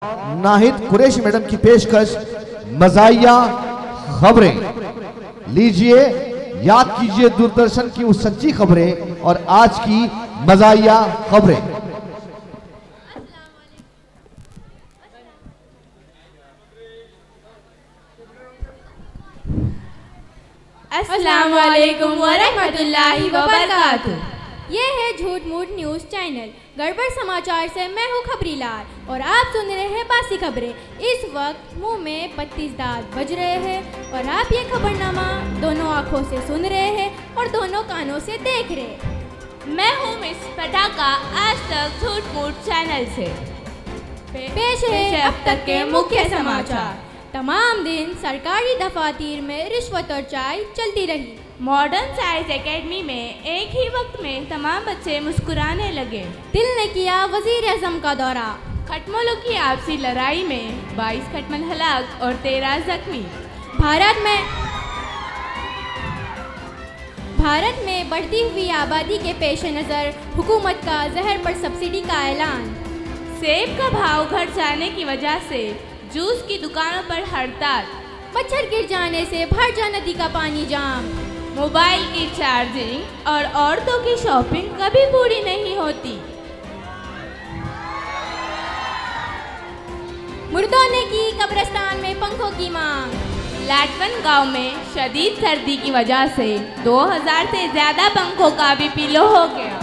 Nahid Qureshi madam की पेशकश मज़ाहिया खबरें। लीजिए, याद कीजिए दूरदर्शन की उस सच्ची खबरें और आज की मज़ाहिया खबरें। अस्सलाम वालेकुम वरहमतुल्लाहि वबरकातुहू। ये है झूठ मूठ न्यूज़ चैनल गड़बड़ समाचार से मैं हूँ खबरी लाल और आप सुन रहे हैं बासी खबरें। इस वक्त मुंह में 32 दांत बज रहे हैं और आप ये खबरनामा दोनों आँखों से सुन रहे हैं और दोनों कानों से देख रहे हैं। मैं हूँ मिस पटाखा आज तक झूठ मूठ चैनल से पेश है अब तक के मुख्य समाचार। तमाम दिन सरकारी दफातर में रिश्वत और चाय चलती रही। मॉडर्न साइंस एकेडमी में एक ही वक्त में तमाम बच्चे मुस्कुराने लगे। दिल ने किया वज़ीर-ए-आज़म का दौरा। खटमलों की आपसी लड़ाई में 22 खटमल हलाक और 13 जख्मी। भारत में बढ़ती हुई आबादी के पेश नज़र हुकूमत का जहर पर सब्सिडी का ऐलान। सेब का भाव घट जाने की वजह से जूस की दुकानों पर हड़ताल। मच्छर गिर जाने से भारजा नदी का पानी जाम। मोबाइल की चार्जिंग और औरतों की शॉपिंग कभी पूरी नहीं होती। मुर्दों ने की कब्रिस्तान में पंखों की मांग। लाटवन गांव में शदीद सर्दी की वजह से 2000 से ज्यादा पंखों का भी पिलो हो गया।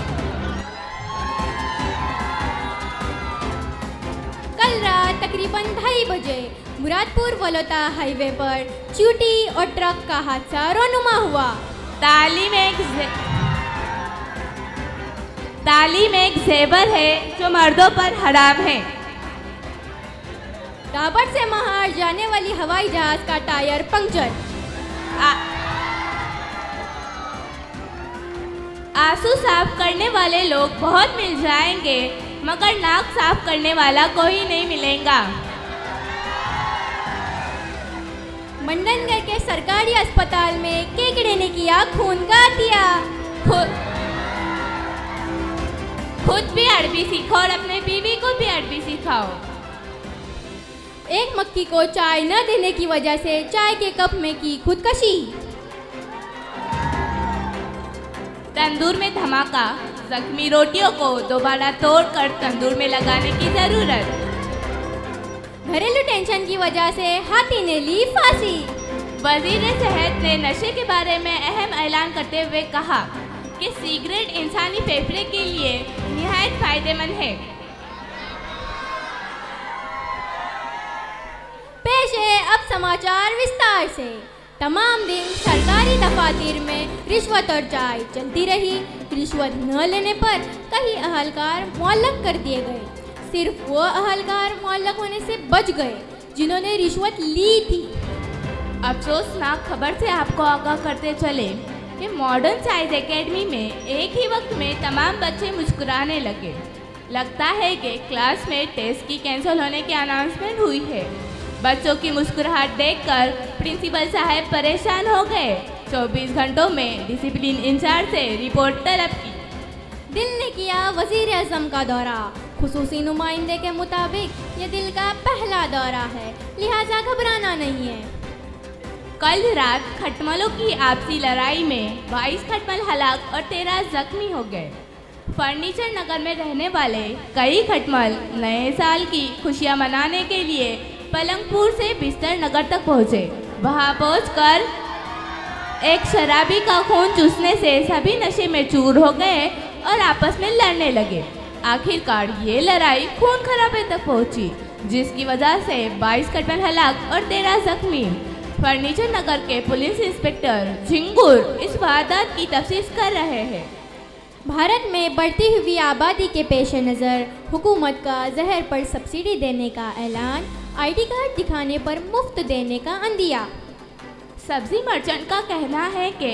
कल रात तकरीबन 2:30 बजे मुरादपुर वलोता हाईवे पर चूटी और ट्रक का हादसा रोनुमा हुआ। तालीम एक ज़ेवर है जो मर्दों पर हराम है। राबर्ट से महार जाने वाली हवाई जहाज का टायर पंक्चर। आंसू साफ करने वाले लोग बहुत मिल जाएंगे मगर नाक साफ करने वाला कोई नहीं मिलेगा। मंडनगढ़ के सरकारी अस्पताल में केकड़े ने किया खून का अतिया। खुद भी अरबी सीखो और अपने बीवी को भी अरबी सिखाओ। एक मक्खी को चाय न देने की वजह से चाय के कप में की खुदकशी। तंदूर में धमाका, जख्मी रोटियों को दोबारा तोड़कर तंदूर में लगाने की जरूरत। घरेलू टेंशन की वजह से हाथी ने ली फांसी। वजीर सेहत ने नशे के बारे में अहम ऐलान करते हुए कहा कि सिगरेट इंसानी फेफड़े के लिए निहायत फायदेमंद है। पेश है अब समाचार विस्तार से। तमाम दिन सरकारी दफातर में रिश्वत और चाय चलती रही। रिश्वत न लेने पर कई अहलकार मुअल्लक कर दिए गए। सिर्फ वो अहलकार मुअल्लक होने से बच गए जिन्होंने रिश्वत ली थी। अफसोसनाक खबर से आपको आगाह करते चले कि मॉडर्न साइंस एकेडमी में एक ही वक्त में तमाम बच्चे मुस्कुराने लगे। लगता है कि क्लास में टेस्ट की कैंसिल होने की अनाउंसमेंट हुई है। बच्चों की मुस्कुराहट देखकर प्रिंसिपल साहब परेशान हो गए। 24 घंटों में डिसिप्लिन इंचार्ज से रिपोर्ट तलब की। दिल ने किया वज़ीर-ए-आज़म का दौरा। खुसूसी नुमाइंदे के मुताबिक ये दिल का पहला दौरा है, लिहाजा घबराना नहीं है। कल रात खटमलों की आपसी लड़ाई में 22 खटमल हलाक और 13 जख्मी हो गए। फर्नीचर नगर में रहने वाले कई खटमल नए साल की खुशियां मनाने के लिए पलंगपुर से बिस्तर नगर तक पहुंचे। वहां पहुंचकर एक शराबी का खून चूसने से सभी नशे में चूर हो गए और आपस में लड़ने लगे। आखिरकार ये लड़ाई खून खराबे तक पहुंची, जिसकी वजह से 22 खटमल हलाक और 13 जख्मी। फर्नीचर नगर के पुलिस इंस्पेक्टर झिंगुर इस वारदात की तफ्तीश कर रहे हैं। भारत में बढ़ती हुई आबादी के पेश नज़र हुकूमत का जहर पर सब्सिडी देने का ऐलान। ID कार्ड दिखाने पर मुफ्त देने का अंदिया। सब्जी मर्चेंट का कहना है कि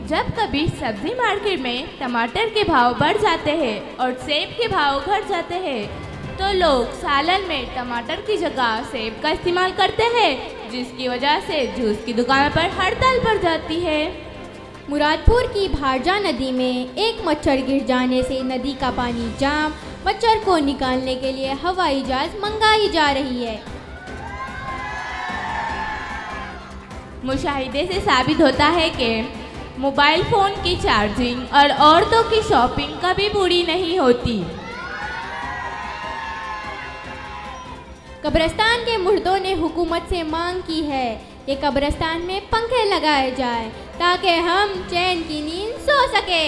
जब कभी सब्जी मार्केट में टमाटर के भाव बढ़ जाते हैं और सेब के भाव घट जाते हैं तो लोग सालन में टमाटर की जगह सेब का इस्तेमाल करते हैं, जिसकी वजह से जूस की दुकान पर हड़ताल पड़ जाती है। मुरादपुर की भारजा नदी में एक मच्छर गिर जाने से नदी का पानी जाम। मच्छर को निकालने के लिए हवाई जहाज मंगाई जा रही है। मुशाहिदे से साबित होता है कि मोबाइल फ़ोन की चार्जिंग और औरतों की शॉपिंग कभी पूरी नहीं होती। कब्रिस्तान के मुर्दों ने हुकूमत से मांग की है कि कब्रिस्तान में पंखे लगाए जाएं ताकि हम चैन की नींद सो सके।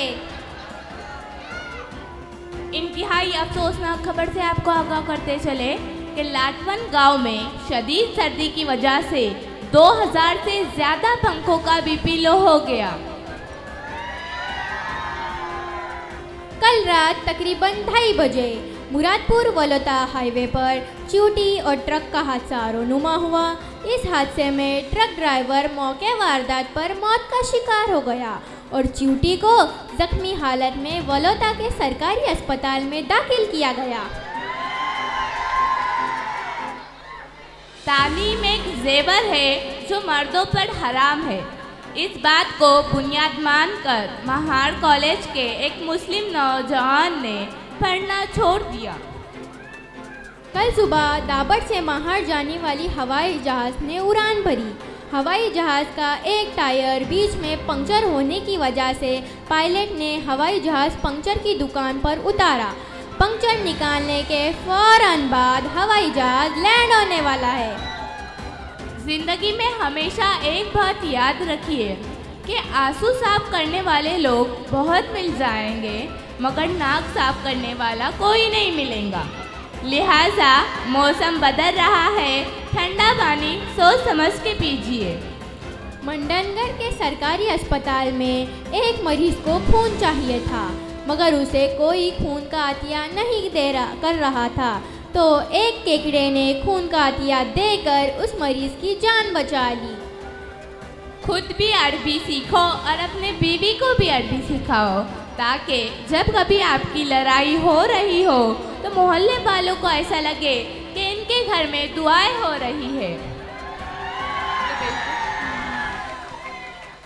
इंतहाई अफसोसनाक खबर से आपको आगाह करते चले कि लाटवन गांव में शदीद सर्दी की वजह से 2000 से ज़्यादा पंखों का बीपी लो हो गया। कल रात तकरीबन 2:30 बजे मुरादपुर वलोता हाईवे पर च्यूटी और ट्रक का हादसा रोनुमा हुआ। इस हादसे में ट्रक ड्राइवर मौके वारदात पर मौत का शिकार हो गया और च्यूटी को जख्मी हालत में वलोता के सरकारी अस्पताल में दाखिल किया गया। तालीम एक जेवर है जो मर्दों पर हराम है। इस बात को बुनियाद मानकर महार कॉलेज के एक मुस्लिम नौजवान ने पढ़ना छोड़ दिया। कल सुबह दाबड़ से महार जाने वाली हवाई जहाज़ ने उड़ान भरी। हवाई जहाज़ का एक टायर बीच में पंक्चर होने की वजह से पायलट ने हवाई जहाज़ पंक्चर की दुकान पर उतारा। पंक्चर निकालने के फौरन बाद हवाई जहाज़ लैंड होने वाला है। ज़िंदगी में हमेशा एक बात याद रखिए कि आंसू साफ करने वाले लोग बहुत मिल जाएंगे मगर नाक साफ करने वाला कोई नहीं मिलेगा। लिहाजा मौसम बदल रहा है, ठंडा पानी सोच समझ के पीजिए। मंडनगढ़ के सरकारी अस्पताल में एक मरीज को खून चाहिए था मगर उसे कोई खून का अतिया नहीं कर रहा था, तो एक केकड़े ने खून का अतिया देकर उस मरीज की जान बचा ली। खुद भी अरबी सीखो और अपने बीवी को भी अरबी सिखाओ ताकि जब कभी आपकी लड़ाई हो रही हो तो मोहल्ले वालों को ऐसा लगे कि इनके घर में दुआएं हो रही है।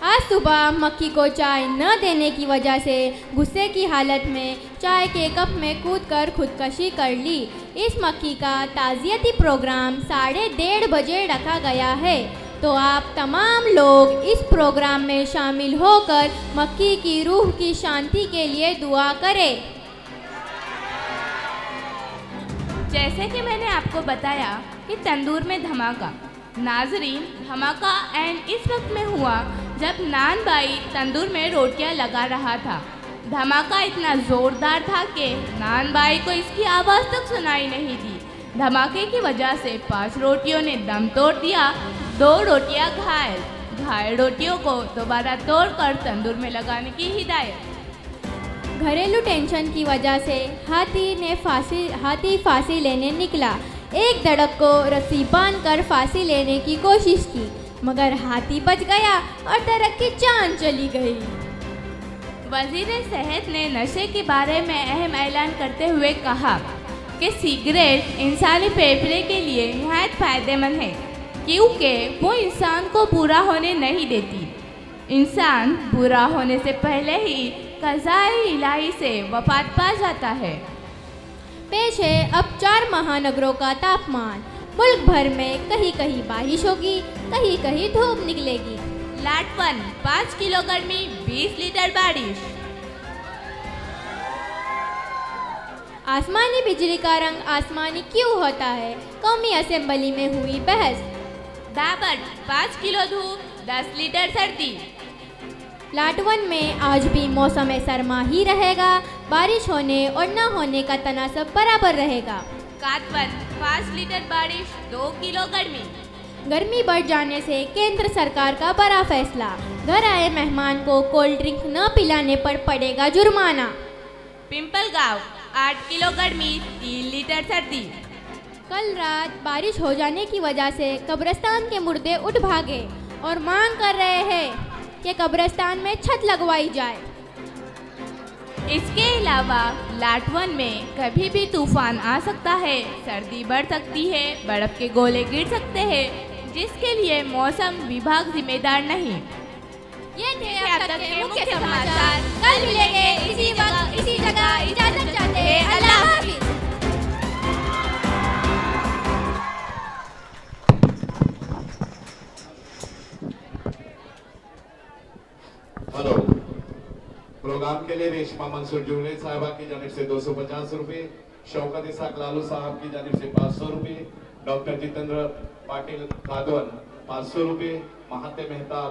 आज सुबह मक्खी को चाय न देने की वजह से गुस्से की हालत में चाय के कप में कूदकर खुदकशी कर ली। इस मक्खी का ताज़ियती प्रोग्राम 1:30 बजे रखा गया है, तो आप तमाम लोग इस प्रोग्राम में शामिल होकर मक्खी की रूह की शांति के लिए दुआ करें। जैसे कि मैंने आपको बताया कि तंदूर में धमाका। नाजरीन, धमाका एंड इस वक्त में हुआ जब नान भाई तंदूर में रोटियां लगा रहा था। धमाका इतना ज़ोरदार था कि नान भाई को इसकी आवाज़ तक सुनाई नहीं दी। धमाके की वजह से 5 रोटियों ने दम तोड़ दिया, 2 रोटियां घायल रोटियों को दोबारा तोड़कर तंदूर में लगाने की हिदायत। घरेलू टेंशन की वजह से हाथी फांसी लेने निकला। एक दड़क को रस्सी बांधकर फांसी लेने की कोशिश की मगर हाथी बच गया और दड़क की जान चली गई। वज़ीर सेहत ने नशे के बारे में अहम ऐलान करते हुए कहा कि सिगरेट इंसानी फेफड़े के लिए नहायत फ़ायदेमंद है क्योंकि वो इंसान को बुरा होने नहीं देती। इंसान बुरा होने से पहले ही क़ज़ाए इलाही से वफ़ात पा जाता है। पेश है अब 4 महानगरों का तापमान। मुल्क भर में कहीं कहीं बारिश होगी, कहीं कहीं धूप निकलेगी। लाटवन 5 किलो गर्मी 20 लीटर बारिश। आसमानी बिजली का रंग आसमानी क्यों होता है? कौमी असेंबली में हुई बहस। दाबड़ 5 किलो धूप 10 लीटर सर्दी। लाटवन में आज भी मौसम सरमा ही रहेगा। बारिश होने और न होने का तनासब बराबर रहेगा। कातवन 5 लीटर बारिश 2 किलो गर्मी। गर्मी बढ़ जाने से केंद्र सरकार का बड़ा फैसला। घर आए मेहमान को कोल्ड ड्रिंक न पिलाने पर पड़ेगा जुर्माना। पिंपल गांव 8 किलो गर्मी 3 लीटर सर्दी। कल रात बारिश हो जाने की वजह से कब्रिस्तान के मुर्दे उठ भागे और मांग कर रहे हैं कि कब्रिस्तान में छत लगवाई जाए। इसके अलावा लाटवन में कभी भी तूफान आ सकता है, सर्दी बढ़ सकती है, बर्फ के गोले गिर सकते हैं, जिसके लिए मौसम विभाग जिम्मेदार नहीं। ये थे अब तक के मुख्य समाचार। कल मिलेंगे इसी वक्त इसी जगह। इजाजत चाहते हैं। अल्लाह हाफिज। हेलो। प्रोग्राम के लिए रेशमा मंसूर जुगले साहिबा की जानिब से 250 रुपए, शौकत इसाक लालू साहब की जानिब से 500 रुपए, डॉक्टर जितेंद्र पाटिल खादवन 500 रुपए, महाते मेहताब